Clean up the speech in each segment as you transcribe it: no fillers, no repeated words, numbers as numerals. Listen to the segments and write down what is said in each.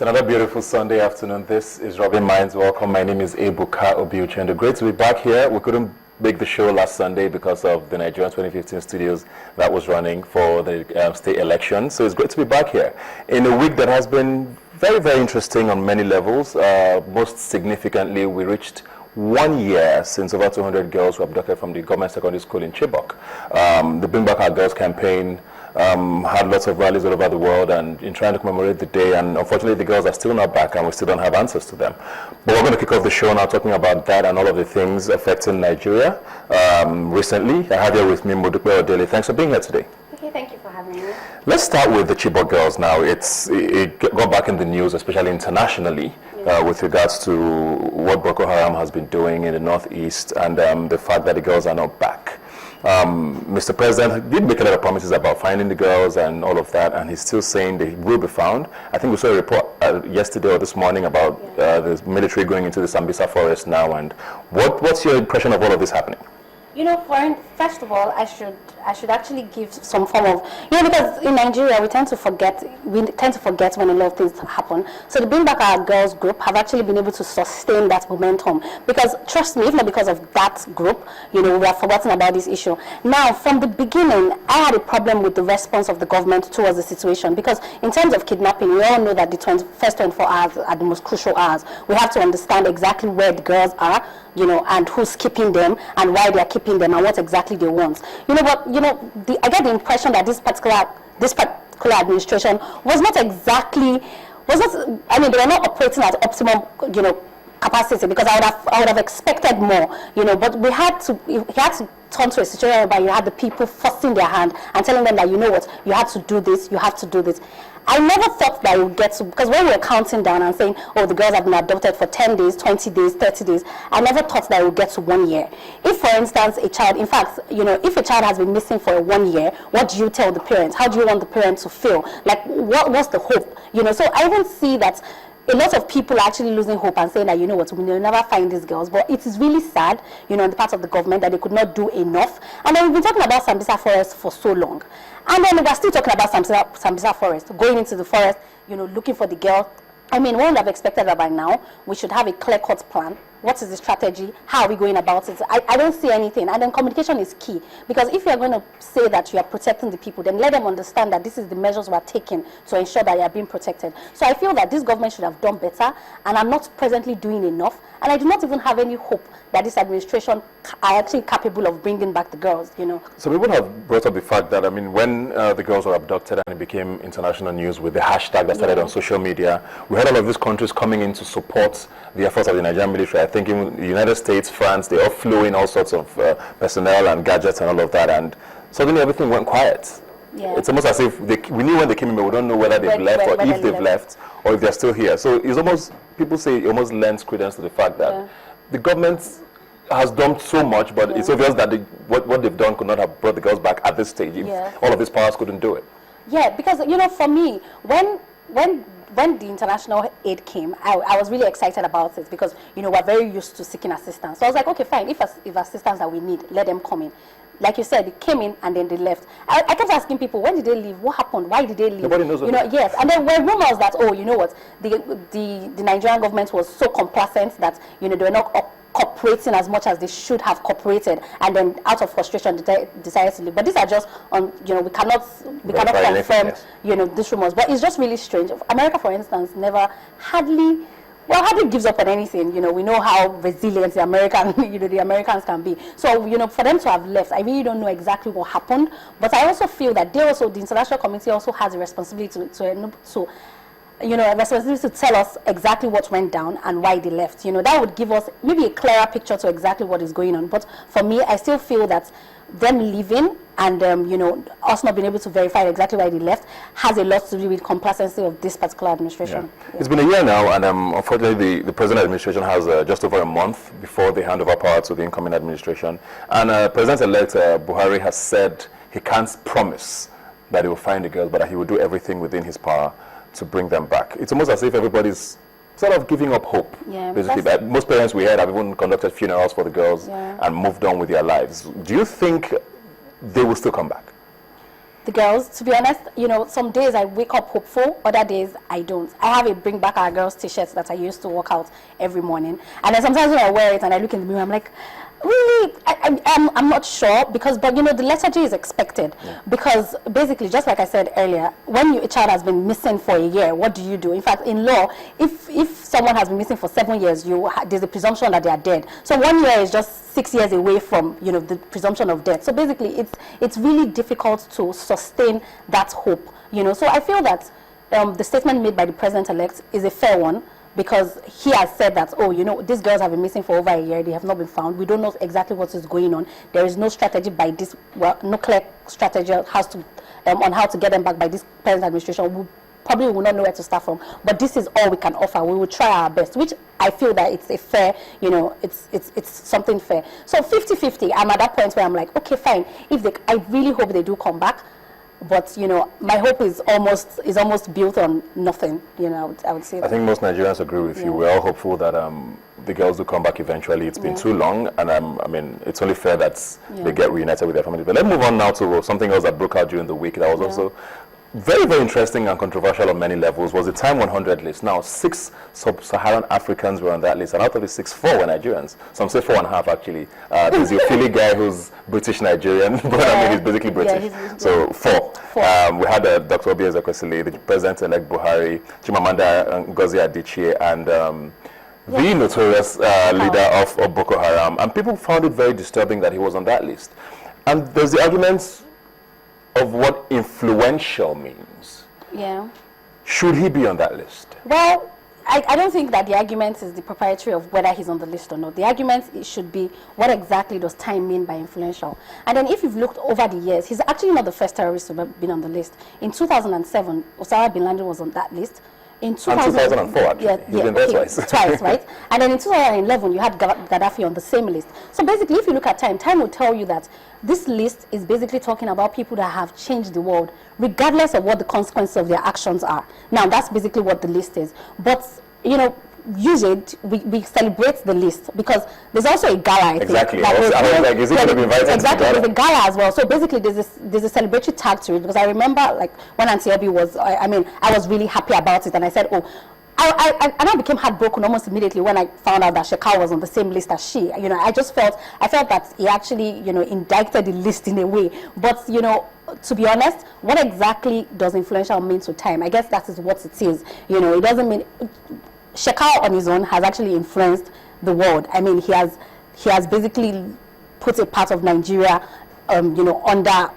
It's another beautiful Sunday afternoon. This is Rubbin Minds. Welcome. My name is Ebuka Obiuchendo. Great to be back here. We couldn't make the show last Sunday because of the Nigerian 2015 studios that was running for the state election. So it's great to be back here in a week that has been very, very interesting on many levels. Most significantly, we reached 1 year since over 200 girls were abducted from the government secondary school in Chibok. The Bring Back Our Girls campaign had lots of rallies all over the world and in trying to commemorate the day, and unfortunately the girls are still not back and we still don't have answers to them. But we're going to kick off the show now talking about that and all of the things affecting Nigeria recently. I have here with me Modupe Odele. Thanks for being here today. Okay, thank you for having me. Let's start with the Chibok girls now. It got back in the news, especially internationally, with regards to what Boko Haram has been doing in the northeast and the fact that the girls are not back. Mr. President did make a lot of promises about finding the girls and all of that, and he's still saying they will be found. I think we saw a report yesterday or this morning about the military going into the Sambisa forest now. And what's your impression of all of this happening? You know, first of all, I should actually give some form of, because in Nigeria we tend to forget when a lot of things happen. So the Bring Back Our Girls group have actually been able to sustain that momentum, because trust me, if not because of that group, we have forgotten about this issue. Now, from the beginning, I had a problem with the response of the government towards the situation, because in terms of kidnapping, we all know that the first 24 hours are the most crucial hours. We have to understand exactly where the girls are, and who's keeping them and why they are keeping them and what exactly they want. I get the impression that this particular administration they were not operating at optimum, capacity, because I would have expected more, but he had to turn to a situation where you had the people forcing their hand and telling them that, you have to do this, you have to do this. I never thought that we would get to, because when we were counting down and saying, oh, the girls have been adopted for 10 days, 20 days, 30 days, I never thought that we would get to 1 year. If, for instance, a child, in fact, if a child has been missing for 1 year, what do you tell the parents? How do you want the parents to feel? Like, what's the hope? So I even see that a lot of people are actually losing hope and saying that, we will never find these girls. But it is really sad, on the part of the government, that they could not do enough. And then we've been talking about Sambisa Forest for so long. And then we're still talking about Sambisa Forest, going into the forest, looking for the girl. One would have expected that by now we should have a clear-cut plan. What is the strategy? How are we going about it? I don't see anything. And then communication is key. Because if you're going to say that you are protecting the people, then let them understand that this is the measures we are taking to ensure that they are being protected. So I feel that this government should have done better, and I'm not presently doing enough. And I do not even have any hope that this administration are actually capable of bringing back the girls, So people have brought up the fact that, when the girls were abducted and it became international news with the hashtag that started on social media, we had all of these countries coming in to support the efforts of the Nigerian military. I think in the United States, France, they all flew in all sorts of personnel and gadgets and all of that, and suddenly everything went quiet. Yeah. It's almost as if we knew when they came in, but we don't know whether they've left or if they've left or if they're still here. So it's almost, people say it almost lends credence to the fact that the government has done so much, but it's obvious that what they've done could not have brought the girls back at this stage if all of these powers couldn't do it. Yeah, because, for me, when the international aid came, I was really excited about it, because, we're very used to seeking assistance. So I was like, okay, fine, if assistance that we need, let them come in. Like you said, they came in and then they left. I kept asking people, when did they leave? What happened? Why did they leave? Nobody knows. Yes. And there were rumors that, the Nigerian government was so complacent that, they were not cooperating as much as they should have cooperated, and then out of frustration they decided to leave. But these are just on, we cannot confirm, these rumors. But it's just really strange. America, for instance, hardly gives up on anything. We know how resilient the Americans can be. So, for them to have left, I really don't know exactly what happened. But I also feel that the international community also has a responsibility a responsibility to tell us exactly what went down and why they left. That would give us maybe a clearer picture to exactly what is going on. But for me, I still feel that them leaving and us not being able to verify exactly why they left has a lot to do with complacency of this particular administration. Yeah. It's been a year now, and unfortunately the present administration has just over a month before they hand over power to the incoming administration. And President-elect Buhari has said he can't promise that he will find the girls, but that he will do everything within his power to bring them back. It's almost as if everybody's sort of giving up hope. Yeah, basically, but most parents we had have even conducted funerals for the girls and moved on with their lives. Do you think they will still come back? the girls. To be honest, some days I wake up hopeful, other days I don't. I have a Bring Back Our Girls t-shirt that I used to work out every morning. And then sometimes when I wear it and I look in the mirror, I'm like, really, I'm not sure, but the lethargy is expected, because basically, just like I said earlier, when a child has been missing for a year, what do you do? In fact, in law, if someone has been missing for 7 years, there's a presumption that they are dead. So 1 year is just 6 years away from the presumption of death. So basically, it's really difficult to sustain that hope. So I feel that the statement made by the president-elect is a fair one, because he has said that, these girls have been missing for over a year, they have not been found, we don't know exactly what is going on, there is no strategy by this, no clear strategy on how to get them back by this present administration. We probably will not know where to start from, but this is all we can offer. We will try our best, which I feel that it's a fair, it's something fair. So 50-50, I'm at that point where I'm like, okay, fine, I really hope they do come back. But my hope is almost built on nothing. I would say that. I think most Nigerians agree with you. We're all hopeful that the girls will come back eventually. It's been too long, and it's only fair that they get reunited with their families. But let's move on now to something else that broke out during the week. That was also very, very interesting and controversial on many levels. Was the Time 100 list. Now, 6 sub-Saharan Africans were on that list, and out of the 6, 4 were Nigerians. Some say 4.5 actually. There's the Philly guy who's British Nigerian, but he's basically British. So 4. We had Dr. Obi Ezekwesili, the President-elect Buhari, Chimamanda Ngozi Adichie, and the notorious leader of Boko Haram. And people found it very disturbing that he was on that list. And there's the arguments of what influential means. Yeah. Should he be on that list? Well, I don't think that the argument is the proprietary of whether he's on the list or not. The argument should be, what exactly does Time mean by influential? And then if you've looked over the years, he's actually not the first terrorist to have been on the list. In 2007, Osama bin Laden was on that list. In 2004, actually. He's been there twice. Twice, right? And then in 2011, you had Gaddafi on the same list. So basically, if you look at Time will tell you that this list is basically talking about people that have changed the world, regardless of what the consequences of their actions are. Now, that's basically what the list is. But, usually we celebrate the list because there's also a gala, I think. Exactly. Is he going to be invited exactly, to the there's a gala as well. So basically there's a celebratory tag to it, because I remember when Auntie Obi was, I was really happy about it, and I said, I became heartbroken almost immediately when I found out that Shekau was on the same list as she. I felt that he actually, indicted the list in a way. But, to be honest, what exactly does influential mean to Time? I guess that is what it is. It doesn't mean... Shekau on his own has actually influenced the world. He has basically put a part of Nigeria, under,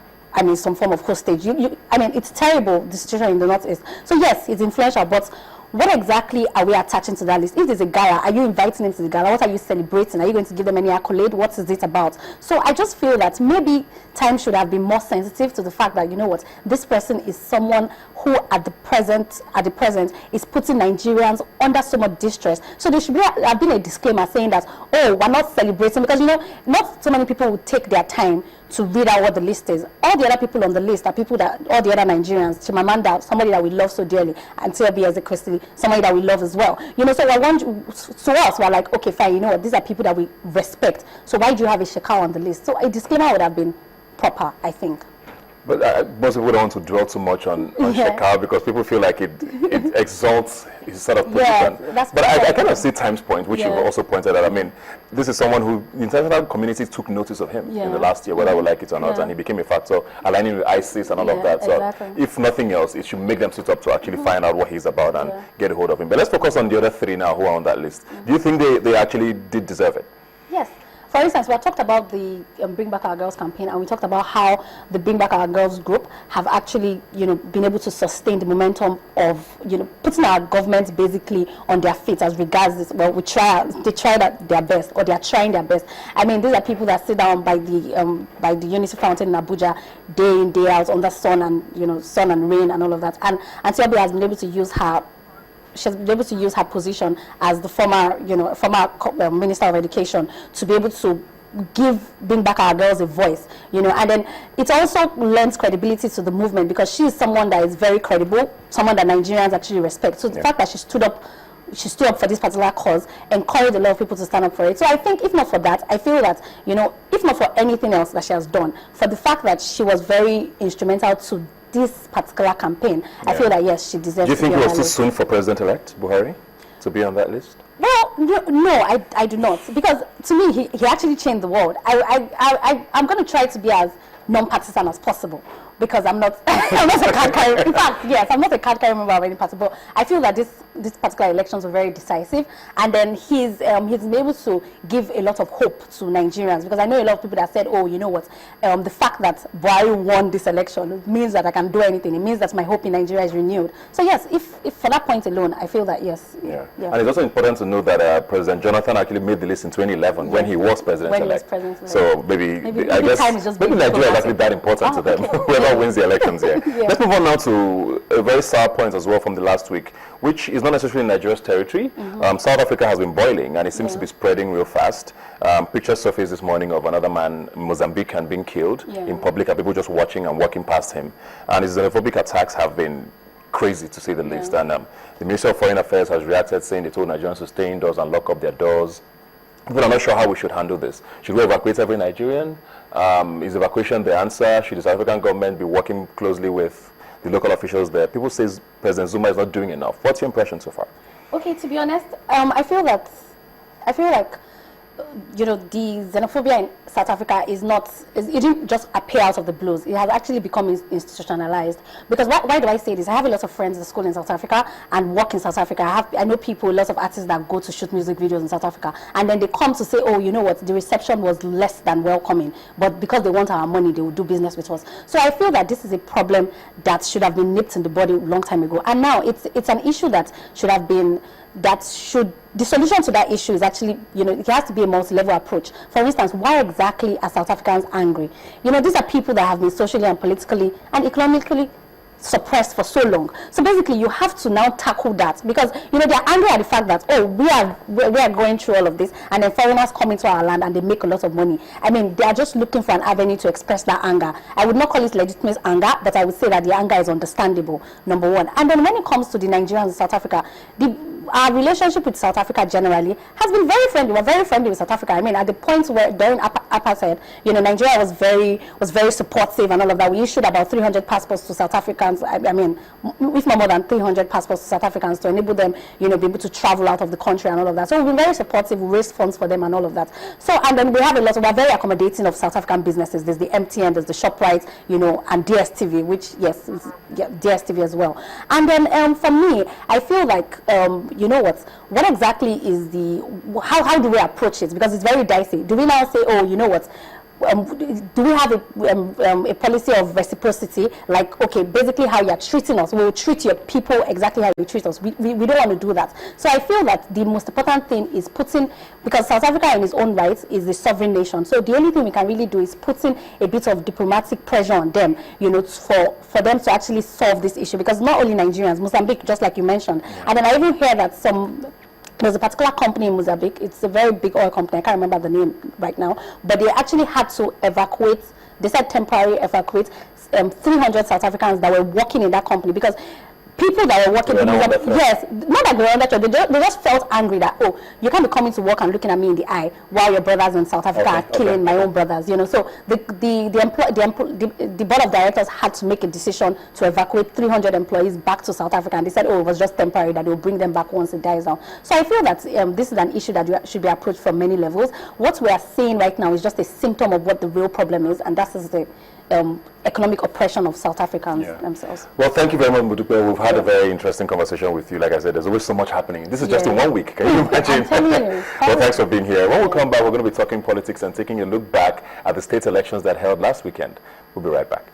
some form of hostage. It's terrible, the situation in the Northeast. So yes, it's influential, but what exactly are we attaching to that list? If there's a gala, are you inviting them to the gala? What are you celebrating? Are you going to give them any accolade? What is it about? So I just feel that maybe Time should have been more sensitive to the fact that, this person is someone who at the present is putting Nigerians under so much distress. So there should have been a disclaimer saying that, we're not celebrating, because, not so many people would take their time to read out what the list is. All the other people on the list are people that, all the other Nigerians, Chimamanda, somebody that we love so dearly, and Obi Ezekwesili, somebody that we love as well. So to us, we're like, okay, fine, these are people that we respect. So why do you have a Shekau on the list? So a disclaimer would have been proper, I think. But most people don't want to dwell too much on Shekau, because people feel like it exalts his sort of position. But I kind of see Time's point, which you've also pointed out. This is someone who the international community took notice of him in the last year, whether we like it or not, and he became a factor, aligning with ISIS and all of that. So if nothing else, it should make them sit up to actually find out what he's about and get a hold of him. But let's focus on the other 3 now who are on that list. Do you think they actually did deserve it? Yes. For instance, we talked about the Bring Back Our Girls campaign, and we talked about how the Bring Back Our Girls group have actually, been able to sustain the momentum of, putting our government basically on their feet as regards this. Well, they try their best, or they are trying their best. These are people that sit down by the Unity Fountain in Abuja day in, day out, under sun and, sun and rain and all of that. And Auntie Obi has been able to use her position as the former Minister of Education to be able to bring back our girls a voice, and then it also lends credibility to the movement, because she is someone that is very credible, someone that Nigerians actually respect. So the fact that she stood up she stood up for this particular cause, encouraged a lot of people to stand up for it. So I think if not for that, I feel that, if not for anything else that she has done, for the fact that she was very instrumental to this particular campaign, I feel that, yes, she deserves to be on that list. Do you think it was too soon for President-elect Buhari to be on that list? Well, no, I do not. Because to me, he actually changed the world. I'm going to try to be as non-partisan as possible. Because I'm not a card carrier. In fact, yes, I'm not a card carrier member of any party, but I feel that this particular elections were very decisive, and then he's been able to give a lot of hope to Nigerians, because I know a lot of people that said, oh, you know what, the fact that Buhari won this election means that I can do anything. It means that my hope in Nigeria is renewed. So yes, if for that point alone, I feel that yes. Yeah. And it's also important to note that President Jonathan actually made the list in 2011 when he was president-elect. So maybe I guess maybe Nigeria is actually that important to them. Okay. Wins the elections here. Let's move on now to a very sour point as well from the last week, which is not necessarily Nigeria's territory. South Africa has been boiling, and it seems to be spreading real fast. Pictures surfaced this morning of another man, Mozambican, being killed in public, and people just watching and walking past him. And his xenophobic attacks have been crazy, to say the least. And the Ministry of Foreign Affairs has reacted, saying they told Nigerians to stay indoors and lock up their doors. People are not sure how we should handle this. Should we evacuate every Nigerian? Is evacuation the answer? Should the South African government be working closely with the local officials there? People say President Zuma is not doing enough. What's your impression so far? Okay, to be honest, I feel like the xenophobia in South Africa it didn't just appear out of the blues. It has actually become institutionalized. Because why do I say this? I have a lot of friends at school in South Africa and work in South Africa. I know people, lots of artists that go to shoot music videos in South Africa, and then they come to say, oh, you know what, the reception was less than welcoming, but because they want our money, they will do business with us. So I feel that this is a problem that should have been nipped in the bud a long time ago, and now it's an issue that should have been the solution to that issue is actually, it has to be a multi-level approach. For instance, why exactly are South Africans angry? These are people that have been socially and politically and economically suppressed for so long. So basically, you have to now tackle that, because they're angry at the fact that, oh, we are going through all of this, and then foreigners come into our land and they make a lot of money. I mean, they are just looking for an avenue to express that anger. I would not call it legitimate anger, but I would say that the anger is understandable, number one. And then when it comes to the Nigerians in South Africa, our relationship with South Africa generally has been very friendly. We're very friendly with South Africa. I mean, at the point where during apartheid, Nigeria was very supportive and all of that. We issued about 300 passports to South Africans. I mean, if not more than 300 passports to South Africans to enable them, be able to travel out of the country and all of that. So we've been very supportive. We raised funds for them and all of that. So, and then we have we're very accommodating of South African businesses. There's the MTN, there's the ShopRite, and DSTV, which DSTV as well. And then for me, I feel like what exactly is how do we approach it? Because it's very dicey. Do we now say, oh, you know what, do we have a policy of reciprocity, like, okay, basically how you're treating us, we will treat your people exactly how you treat us. We don't want to do that. So I feel that the most important thing is because South Africa in its own right is a sovereign nation, so the only thing we can really do is putting a bit of diplomatic pressure on them, for them to actually solve this issue, because not only Nigerians, Mozambique, just like you mentioned, and then I even hear that there's a particular company in Mozambique. It's a very big oil company. I can't remember the name right now. But they actually had to evacuate. They said temporarily evacuate 300 South Africans that were working in that company, because people that were working in Mozambique, yes, not that they were under threat, they just felt angry that, oh, you can't be coming to work and looking at me in the eye while your brothers in South Africa are killing my own brothers, So the board of directors had to make a decision to evacuate 300 employees back to South Africa, and they said, oh, it was just temporary, that they will bring them back once it dies down. So I feel that this is an issue that should be approached from many levels. What we are seeing right now is just a symptom of what the real problem is, and that is the economic oppression of South Africans themselves. Well, thank you very much, Modupe. We've had a very interesting conversation with you. Like I said, there's always so much happening. This is just in 1 week. Can you imagine? Well, thanks for being here. When we come back, we're going to be talking politics and taking a look back at the state elections that held last weekend. We'll be right back.